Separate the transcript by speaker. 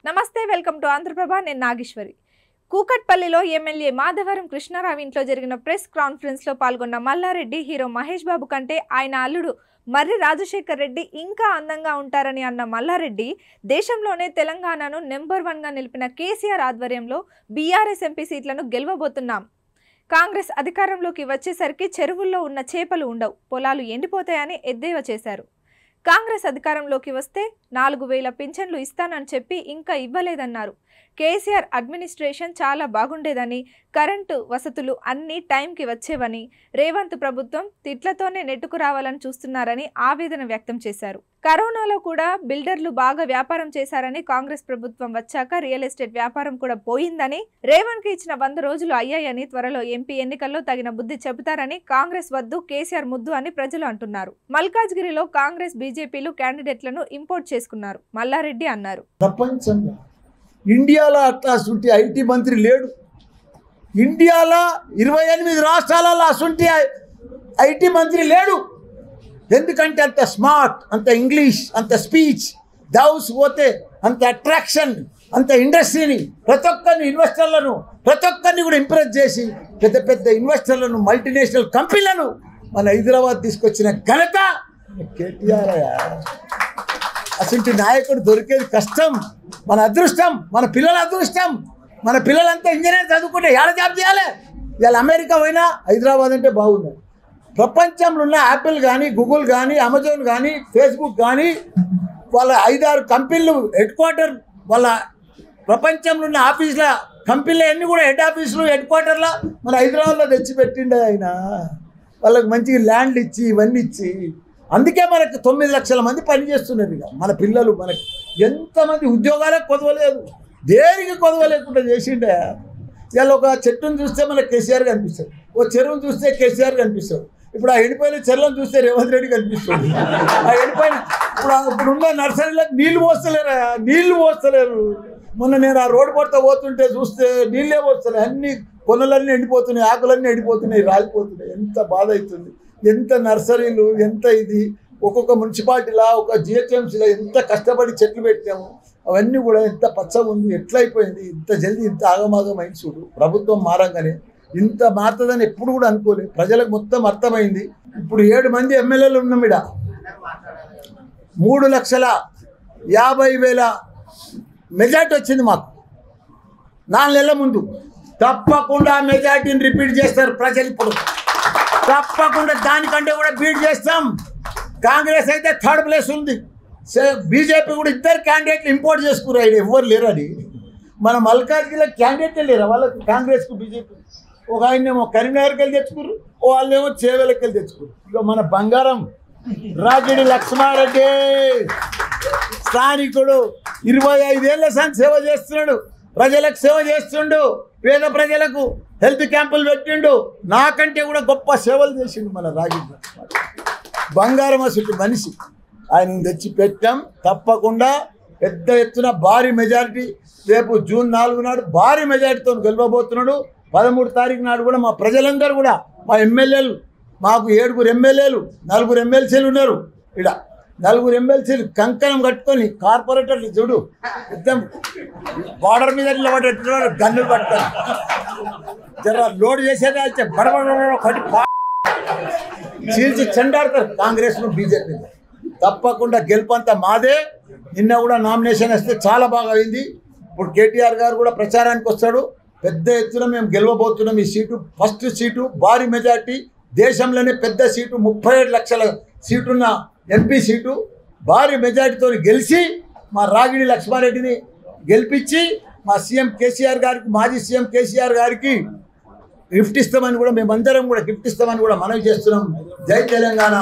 Speaker 1: నమస్తే, welcome to Andhraprabha. నేను నాగేశ్వరి. కూకట్పల్లిలో ఎమ్మెల్యే మాధవరం కృష్ణారావు ఇంట్లో జరిగిన ప్రెస్ కాన్ఫరెన్స్ లో పాల్గొన్న మల్లారెడ్డి హీరో మహేష్ బాబు కంటే ఆయన అల్లుడు మర్రి రాజశేఖర్ రెడ్డి ఇంకా అందంగా ఉంటారని అన్న మల్లారెడ్డి, దేశంలోనే తెలంగాణను నెంబర్ 1గా నిలిపిన కేసీఆర్ ఆధ్వర్యంలో బీఆర్ఎస్ ఎంపీ సీట్లను గెలవబోతున్నాం. కాంగ్రెస్ అధికారంలోకి వచ్చేసరికి చెరువుల్లో ఉన్న చేపలు ఉండవు, పొలాలు ఎండిపోతాయని ఎద్దేవా చేశారు. కాంగ్రెస్ అధికారంలోకి వస్తే 4,000 పింఛన్లు ఇస్తానని చెప్పి ఇంకా ఇవ్వలేదన్నారు. కేసీఆర్ అడ్మినిస్ట్రేషన్ చాలా బాగుండేదని, కరెంటు వసతులు అన్నీ టైంకి వచ్చేవని, రేవంత్ ప్రభుత్వం తిట్లతోనే నెట్టుకు రావాలని చూస్తున్నారని ఆవేదన వ్యక్తం చేశారు. కరోనాలో కూడా బిల్డర్లు బాగా వ్యాపారం చేశారని, కాంగ్రెస్ ప్రభుత్వం వచ్చాక రియల్ ఎస్టేట్ వ్యాపారం కూడా పోయిందని, రేవంత్ కి ఇచ్చిన 100 రోజులు అయ్యాయని, త్వరలో ఎంపీ ఎన్నికల్లో తగిన బుద్ధి చెబుతారని, కాంగ్రెస్ వద్దు కేసీఆర్ ముద్దు అని ప్రజలు అంటున్నారు. మల్కాజ్గిరిలో కాంగ్రెస్ బీజేపీలు క్యాండిడేట్లను ఇంపోర్ట్ చేసుకున్నారు. మల్లారెడ్డి అన్నారు,
Speaker 2: ప్రపంచంలో ఇండియాలో అట్లాంటి ఐటీ మంత్రి లేడు. ఇండియాలో 28 రాష్ట్రాలలో అసంటి ఐటీ మంత్రి లేడు. ఎందుకంటే అంత స్మార్ట్, అంత ఇంగ్లీష్, అంత స్పీచ్, దౌస్ పోతే అంత అట్రాక్షన్, అంత ఇండస్ట్రీని, ప్రతి ఒక్కరిని ఇన్వెస్టర్లను ప్రతి ఒక్కరిని కూడా ఇంప్రెస్ చేసి పెద్ద పెద్ద ఇన్వెస్టర్లను, మల్టీనేషనల్ కంపెనీలను మన హైదరాబాద్ తీసుకొచ్చిన ఘనత కేటీఆర్. అసలు నాయకుడు దొరికేది కష్టం. మన అదృష్టం, మన పిల్లల అదృష్టం. మన పిల్లలంతా ఇంజనీర్ చదువుకుంటే ఏడ జాబ్ చేయాలి. ఇవాళ అమెరికా పోయినా హైదరాబాద్ అంటే బాగుంది. ప్రపంచంలో ఉన్న యాపిల్ కానీ, గూగుల్ కానీ, అమెజాన్ కానీ, ఫేస్బుక్ కానీ, వాళ్ళ 5-6 కంపెనీలు హెడ్ క్వార్టర్, వాళ్ళ ప్రపంచంలో ఉన్న ఆఫీసుల కంపెనీలు అన్నీ కూడా హెడ్ ఆఫీసులు, హెడ్ క్వార్టర్లో మన హైదరాబాద్లో తెచ్చిపెట్టిండే ఆయన. వాళ్ళకి మంచిగా ల్యాండ్లు ఇచ్చి ఇవన్నీ ఇచ్చి, అందుకే మనకు 9 లక్షల మంది పనిచేస్తున్నారు. ఇక మన పిల్లలు, మనకి ఎంతమంది ఉద్యోగాలకు కొదవలేదు, దేనికి కొదవలేకుండా చేసిండే. ఇవాళ ఒక చెట్టును చూస్తే మనకు కేసీఆర్ కనిపిస్తాడు, ఓ చెరువును చూస్తే కేసీఆర్ కనిపిస్తాడు. ఇప్పుడు ఆ ఎండిపోయిన చెరువును చూస్తే రేవంత్ రెడ్డి కనిపిస్తుంది. ఆ ఎండిపోయిన ఇప్పుడున్న నర్సరీలకు నీళ్లు పోస్తలేరు. మొన్న నేను ఆ రోడ్డు పడితే పోతుంటే చూస్తే నీళ్ళే పోస్తలే, అన్ని కొనలన్నీ ఎండిపోతున్నాయి, ఆకులన్నీ ఎండిపోతున్నాయి, రాలిపోతున్నాయి. ఎంత బాధ అవుతుంది. ఎంత నర్సరీలు, ఎంత ఇది, ఒక్కొక్క మున్సిపాలిటీలా, ఒక జిహెచ్ఎంసీలో ఎంత కష్టపడి చెట్లు పెట్టాము, అవన్నీ కూడా ఎంత పచ్చగా ఉంది, ఎట్లయిపోయింది. ఇంత జల్దీ ఇంత ఆగమాగమైంది. చూడు, ప్రభుత్వం మారంగానే ఇంత మారుతుందని ఎప్పుడు కూడా అనుకోలేదు. ప్రజలకు మొత్తం అర్థమైంది. ఇప్పుడు 7 మంది ఎమ్మెల్యేలు ఉన్నాం. ఇక్కడ 3,50,000 మెజార్టీ వచ్చింది మాకు 4 నెలల ముందు. తప్పకుండా మెజార్టీని రిపీట్ చేస్తారు ప్రజలు. ఇప్పుడు తప్పకుండా దానికంటే కూడా బీట్ చేస్తాం. కాంగ్రెస్ అయితే 3rd ప్లేస్ ఉంది. బీజేపీ కూడా 2 క్యాండిడేట్లు ఇంపోర్ట్ చేసుకున్నారు. ఆయన ఎవ్వరు లేరని మన మల్కాజ్గిరిలో క్యాండిడేట్లే లేరు వాళ్ళకి, కాంగ్రెస్కు బీజేపీ. ఒక ఆయనేమో కరీంనగర్కి వెళ్ళి తెచ్చుకున్నారు, వాళ్ళేమో చేవెళ్ళకి వెళ్ళి తెచ్చుకున్నారు. ఇక మన బంగారం రాగిడి లక్ష్మారెడ్డి స్థానికుడు 25 ఏళ్ళ సార్ సేవ చేస్తున్నాడు, ప్రజలకు సేవ చేస్తుండు, పేద ప్రజలకు హెల్త్ క్యాంపులు పెట్టిండు. నాకంటే కూడా గొప్ప సేవలు చేసిండు మన రాగిడి బంగారం. అసలు మనిషి ఆయన తెచ్చి పెట్టాం. తప్పకుండా పెద్ద ఎత్తున భారీ మెజారిటీ రేపు జూన్ 4 నాడు భారీ మెజారిటీతో గెలవబోతున్నాడు. 13 తారీఖు నాడు కూడా మా ప్రజలందరూ కూడా, మా ఎమ్మెల్యేలు, మాకు 7 ఎమ్మెల్యేలు, 4 ఎమ్మెల్సీలు ఉన్నారు. ఇక్కడ 4 ఎమ్మెల్సీలు కంకణం కట్టుకొని కార్పొరేటర్లు చూడు, మొత్తం బార్డర్ మీద నిలబడేట్టున్నారు, గన్నులు పట్టుకొని జర లోడ్ చేసేది బడబడ కట్టి చీల్చి చెండాడతారు కాంగ్రెస్ను, బీజేపీ. తప్పకుండా గెలుపంతా మాదే. నిన్న కూడా నామినేషన్ వస్తే చాలా బాగా అయింది. ఇప్పుడు కేటీఆర్ గారు కూడా ప్రచారానికి వస్తాడు. పెద్ద ఎత్తున మేము గెలవబోతున్నాం. ఈ సీటు ఫస్ట్ సీటు, భారీ మెజార్టీ, దేశంలోనే పెద్ద సీటు, 37 లక్షల సీటున్న ఎంపీ సీటు, భారీ మెజార్టీతో గెలిచి మా రాగిడి లక్ష్మారెడ్డిని గెలిపించి మా సీఎం కేసీఆర్ గారికి, మాజీ సీఎం కేసీఆర్ గారికి గిఫ్ట్ ఇస్తామని కూడా, మేమందరం కూడా గిఫ్ట్ ఇస్తామని కూడా మనవి చేస్తున్నాం. జై తెలంగాణ.